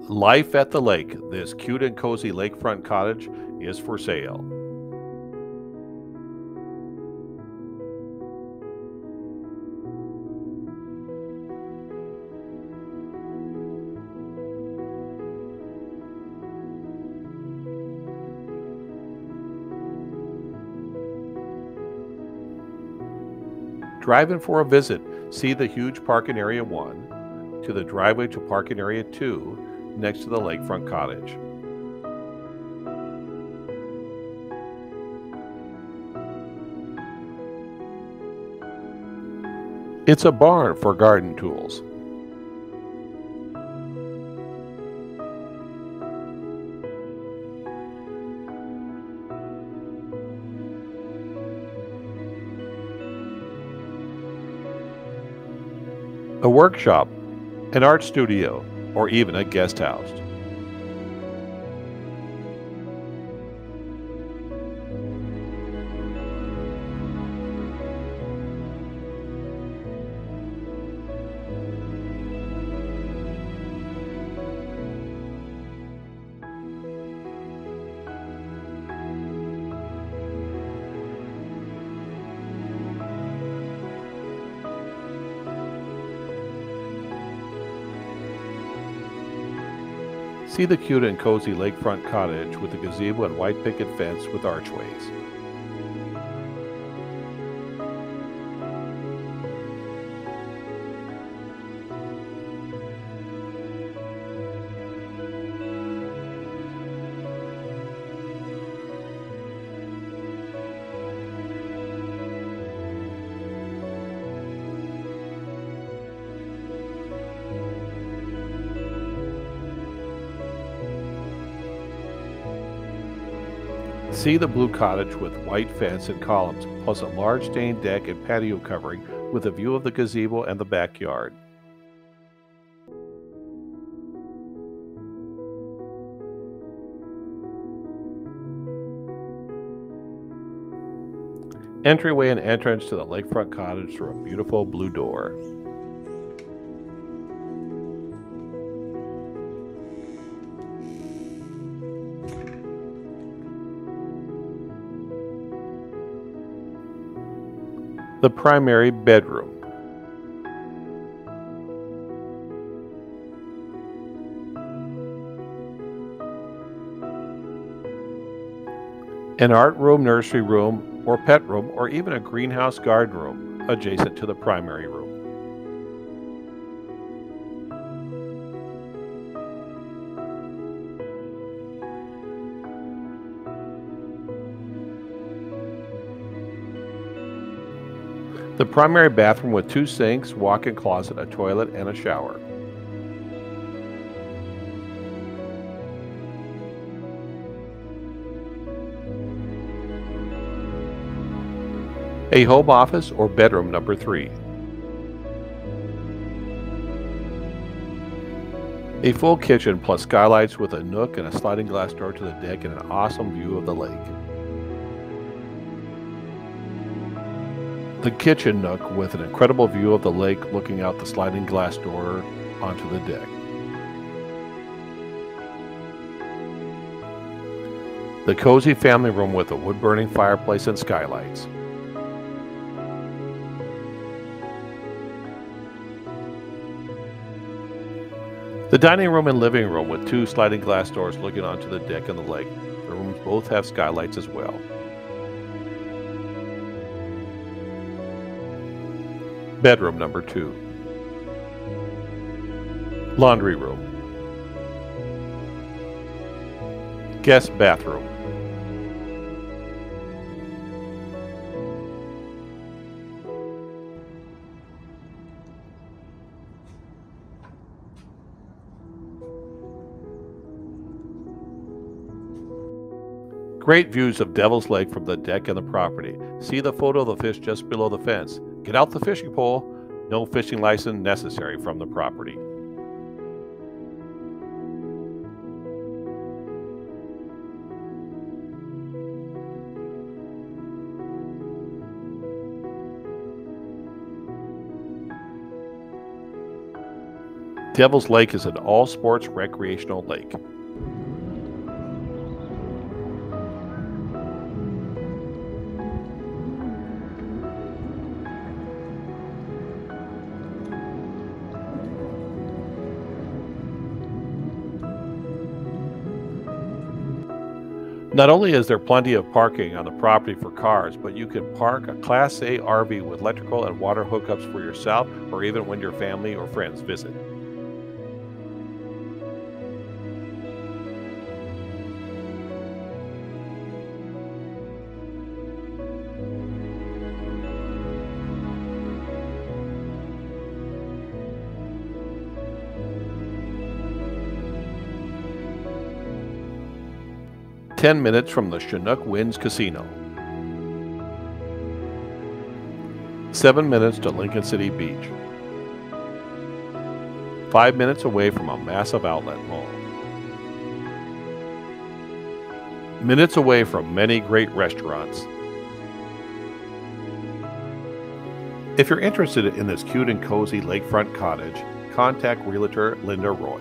Life at the lake. This cute and cozy lakefront cottage is for sale. Drive in for a visit. See the huge parking area 1 to the driveway to parking area 2 next to the lakefront cottage. It's a barn for garden tools. A workshop, an art studio, or even a guest house. See the cute and cozy lakefront cottage with a gazebo and white picket fence with archways. See the blue cottage with white fence and columns, plus a large stained deck and patio covering with a view of the gazebo and the backyard. Entryway and entrance to the lakefront cottage through a beautiful blue door. The primary bedroom. An art room, nursery room, or pet room, or even a greenhouse garden room adjacent to the primary room. The primary bathroom with 2 sinks, walk-in closet, a toilet, and a shower. A home office or bedroom number 3. A full kitchen plus skylights with a nook and a sliding glass door to the deck and an awesome view of the lake. The kitchen nook with an incredible view of the lake looking out the sliding glass door onto the deck. The cozy family room with a wood-burning fireplace and skylights. The dining room and living room with 2 sliding glass doors looking onto the deck and the lake. The rooms both have skylights as well. Bedroom number 2. Laundry room. Guest bathroom. Great views of Devil's Lake from the deck and the property. See the photo of the fish just below the fence. Get out the fishing pole. No fishing license necessary from the property. Devil's Lake is an all-sports recreational lake. Not only is there plenty of parking on the property for cars, but you can park a Class A RV with electrical and water hookups for yourself or even when your family or friends visit. "10 minutes from the Chinook Winds Casino. 7 minutes to Lincoln City Beach. 5 minutes away from a massive outlet mall. Minutes away from many great restaurants." If you're interested in this cute and cozy lakefront cottage, contact Realtor Linda Roy.